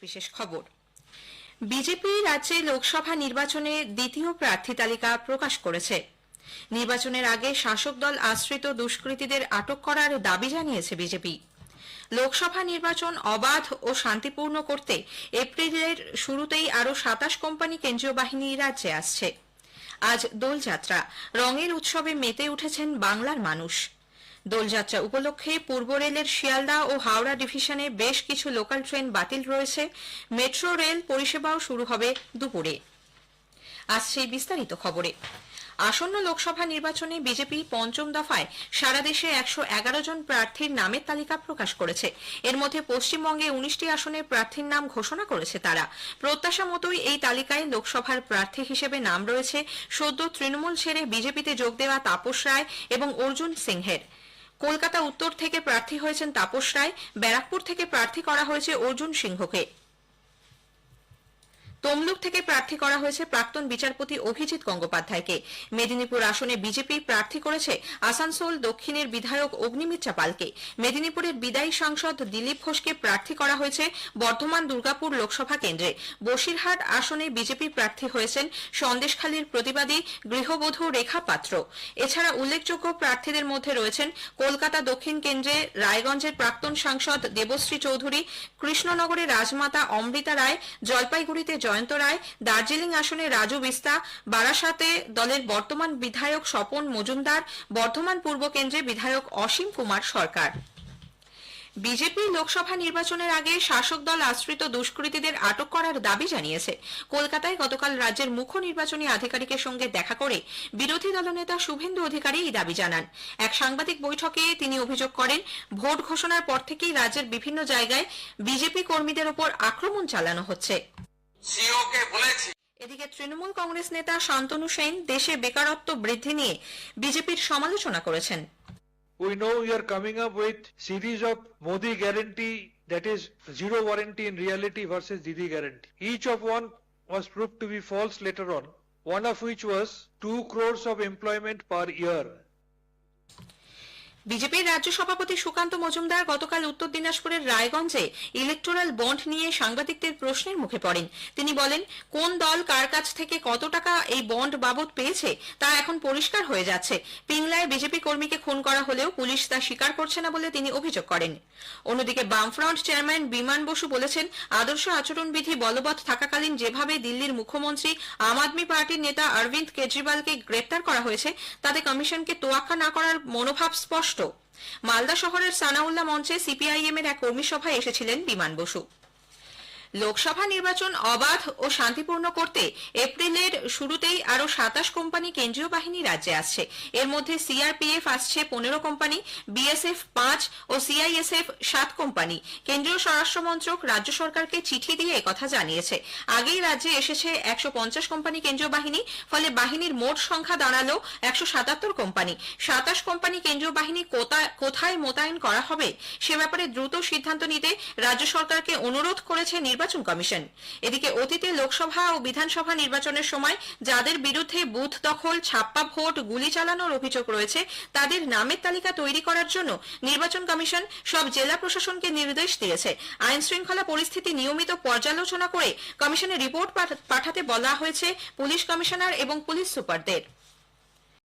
বিশেষ খবর। বিজেপি রাজ্যে লোকসভা নির্বাচনে দ্বিতীয় প্রার্থী তালিকা প্রকাশ করেছে। নির্বাচনের আগে শাসক দল আশ্রিত দুষ্কৃতীদের আটক করার দাবি জানিয়েছে বিজেপি। লোকসভা নির্বাচন অবাধ ও শান্তিপূর্ণ করতে এপ্রিলের শুরুতেই আরও ২৭ কোম্পানি কেন্দ্রীয় বাহিনী রাজ্যে আসছে। আজ দোলযাত্রা, রঙের উৎসবে মেতে উঠেছেন বাংলার মানুষ। দোলযাত্রা উপলক্ষে পূর্ব রেলের শিয়ালদা ও হাওড়া ডিভিশনে বেশ কিছু লোকাল ট্রেন বাতিল রয়েছে। মেট্রো রেল পরিষেবাও শুরু হবে দুপুরে। আসছে বিস্তারিত খবরে। আসন্ন লোকসভা নির্বাচনে বিজেপি পঞ্চম দফায় সারা দেশে ১১১ জন প্রার্থীর নামের তালিকা প্রকাশ করেছে। এর মধ্যে পশ্চিমবঙ্গে ১৯টি আসনের প্রার্থীর নাম ঘোষণা করেছে তারা। প্রত্যাশা মতোই এই তালিকায় লোকসভার প্রার্থী হিসেবে নাম রয়েছে সদ্য তৃণমূল ছেড়ে বিজেপিতে যোগ দেওয়া তাপস রায় এবং অর্জুন সিংহের। কলকাতা উত্তর থেকে প্রার্থী হয়েছেন তাপস রায়, ব্যারাকপুর থেকে প্রার্থী করা হয়েছে অর্জুন সিংহকে, তমলুক থেকে প্রার্থী করা হয়েছে প্রাক্তন বিচারপতি অভিজিৎ গঙ্গোপাধ্যায়কে। মেদিনীপুর আসনে বিজেপি প্রার্থী করেছে আসানসোল দক্ষিণের বিধায়ক অগ্নিমিত্রা পালকে। মেদিনীপুরের বিদায়ী সাংসদ দিলীপ ঘোষকে প্রার্থী করা হয়েছে বর্ধমান দুর্গাপুর লোকসভা কেন্দ্রে। বসিরহাট আসনে বিজেপি প্রার্থী হয়েছেন সন্দেশখালীর প্রতিবাদী গৃহবধূ রেখা পাত্র। এছাড়া উল্লেখযোগ্য প্রার্থীদের মধ্যে রয়েছেন কলকাতা দক্ষিণ কেন্দ্রে রায়গঞ্জের প্রাক্তন সাংসদ দেবশ্রী চৌধুরী, কৃষ্ণনগরে রাজমাতা অমৃতা রায়, জলপাইগুড়িতে জয়ন্ত রায়, দার্জিলিং আসনে রাজু বিস্তা, বারাসাতে দলের বর্তমান বিধায়ক স্বপন মজুমদার, বর্ধমান পূর্ব কেন্দ্রে বিধায়ক অসীম কুমার সরকার। বিজেপি লোকসভা নির্বাচনের আগে শাসক দল আশ্রিত দুষ্কৃতীদের আটক করার দাবি জানিয়েছে। কলকাতায় গতকাল রাজ্যের মুখ্য নির্বাচনী আধিকারিকের সঙ্গে দেখা করে বিরোধী দলনেতা শুভেন্দু অধিকারী এই দাবি জানান। এক সাংবাদিক বৈঠকে তিনি অভিযোগ করেন, ভোট ঘোষণার পর থেকেই রাজ্যের বিভিন্ন জায়গায় বিজেপি কর্মীদের ওপর আক্রমণ চালানো হচ্ছে। এদিকে তৃণমূল কংগ্রেস নেতা শান্তনু সেন দেশে বেকারত্ব বৃদ্ধি নিয়ে বিজেপির সমালোচনা করেছেন। We know we are coming up with series of Modi guarantee, that is zero warranty in reality versus Didi guarantee. Each of one was proved to be false later on, one of which was 2 crores of employment per year. বিজেপির রাজ্য সভাপতি সুকান্ত মজুমদার গতকাল উত্তর দিনাজপুরের রায়গঞ্জে electoral bond নিয়ে সাংবাদিকদের প্রশ্নের মুখে পড়েন। তিনি বলেন, কোন দল কার কাছ থেকে কত টাকা এই বন্ড বাবদ পেয়েছে তা এখন পরিষ্কার হয়ে যাচ্ছে। পিংলায় বিজেপি কর্মীকে খুন করা হলেও পুলিশ তা স্বীকার করছে না বলে তিনি অভিযোগ করেন। অন্যদিকে বামফ্রন্ট চেয়ারম্যান বিমান বসু বলেছেন, আদর্শ আচরণবিধি বলবৎ থাকাকালীন যেভাবে দিল্লির মুখ্যমন্ত্রী আম আদমি পার্টির নেতা অরবিন্দ কেজরিওয়ালকে গ্রেপ্তার করা হয়েছে তাতে কমিশনকে তোয়াক্কা না করার মনোভাব স্পষ্ট। মালদা শহরের সানাউল্লাহ মঞ্চে সিপিআইএম এর এক কর্মী সভায় এসেছিলেন বিমান বসু। লোকসভা নির্বাচন অবাধ ও শান্তিপূর্ণ করতে এপ্রিলের শুরুতেই আরও ২৭ কোম্পানি কেন্দ্রীয় বাহিনী রাজ্যে আসছে। এর মধ্যে সিআরপিএফ আসছে ১৫ কোম্পানি, বিএসএফ ৫ ও সিআইএসএফ ৭ কোম্পানি। কেন্দ্রীয় স্বরাষ্ট্র মন্ত্রক রাজ্য সরকারকে চিঠি দিয়ে একথা জানিয়েছে। আগেই রাজ্যে এসেছে ১৫০ কোম্পানি কেন্দ্রীয় বাহিনী, ফলে বাহিনীর মোট সংখ্যা দাঁড়ালো ১৭৭ কোম্পানি। ২৭ কোম্পানি কেন্দ্রীয় বাহিনী কোথায় মোতায়েন করা হবে সে ব্যাপারে দ্রুত সিদ্ধান্ত নিতে রাজ্য সরকারকে অনুরোধ করেছে নির্বাচন কমিশন। এদিকে অতীতে লোকসভা ও বিধানসভা নির্বাচনের সময় যাদের বিরুদ্ধে বুথ দখল, ছাপ্পা ভোট, গুলি চালানোর অভিযোগ রয়েছে তাদের নামের তালিকা তৈরি করার জন্য নির্বাচন কমিশন সব জেলা প্রশাসনকে নির্দেশ দিয়েছে। আইন শৃঙ্খলা পরিস্থিতি নিয়মিত পর্যালোচনা করে কমিশনে রিপোর্ট পাঠাতে বলা হয়েছে পুলিশ কমিশনার এবং পুলিশ সুপারদের।